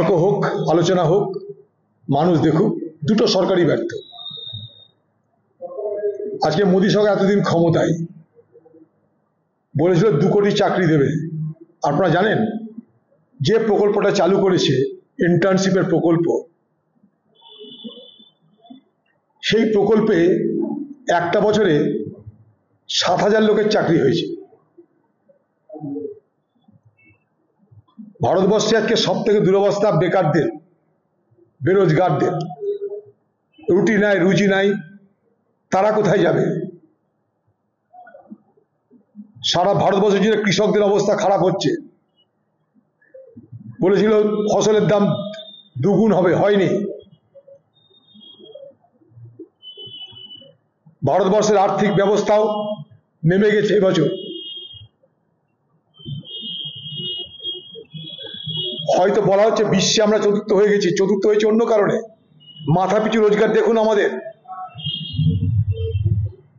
তর্ক হোক, আলোচনা হোক, মানুষ দেখুক, দুটো সরকারই ব্যর্থ। আজকে মোদী সরকার এতদিন ক্ষমতায় বলেছিল 2 কোটি চাকরি দেবে। আপনারা জানেন যে প্রকল্পটা চালু করেছে, ইন্টার্নশিপের প্রকল্প, সেই প্রকল্পে একটা বছরে 7,000 লোকের চাকরি হয়েছে। ভারতবর্ষে আজকে সব থেকে দুরবস্থা বেকারদের, বেরোজগারদের। রুটি নাই, রুজি নাই, তারা কোথায় যাবে? সারা ভারতবর্ষ জুড়ে কৃষকদের অবস্থা খারাপ হচ্ছে। বলেছিল ফসলের দাম 2 গুণ হবে, হয়নি। ভারতবর্ষের আর্থিক ব্যবস্থাও নেমে গেছে এবছর। হয়তো বলা হচ্ছে বিশ্বে আমরা চতুর্থ হয়ে গেছি, চতুর্থ হয়েছে অন্য কারণে। মাথাপিছু রোজগার দেখুন আমাদের।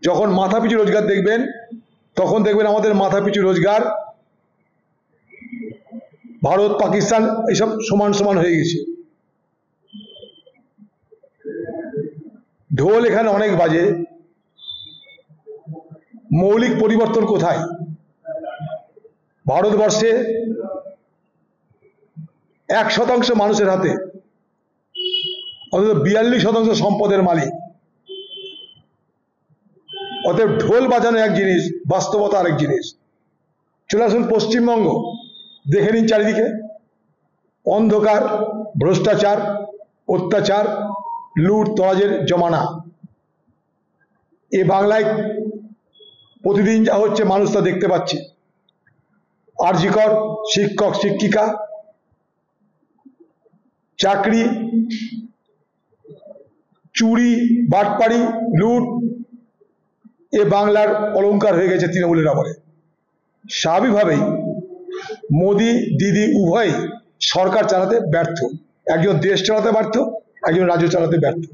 যখন মাথাপিছু রোজগার দেখবেন, তখন দেখবেন আমাদের মাথাপিছু রোজগার ভারত, পাকিস্তান এইসব সমান সমান হয়ে গেছে। ঢোল এখানে অনেক বাজে, মৌলিক পরিবর্তন কোথায়? ভারতবর্ষে 1% মানুষের হাতে অন্তত 42% সম্পদের মালিক। অতএব ঢোল বাজানো এক জিনিস, বাস্তবতা আরেক জিনিস। চলে আসুন পশ্চিমবঙ্গ, দেখে নিন চারিদিকে অন্ধকার, ভ্রষ্টাচার, অত্যাচার, লুট তরাজের জমানা। এ বাংলায় প্রতিদিন যা হচ্ছে মানুষ তা দেখতে পাচ্ছে। আরজি কর, শিক্ষক শিক্ষিকা, চাকরি, চুরি, বাটপাড়ি, লুট, এ বাংলার অলংকার হয়ে গেছে তৃণমূলের আমলে। স্বাভাবিকভাবেই মোদি দিদি উভয়ই সরকার চালাতে ব্যর্থ। একজন দেশ চালাতে ব্যর্থ, একজন রাজ্য চালাতে ব্যর্থ।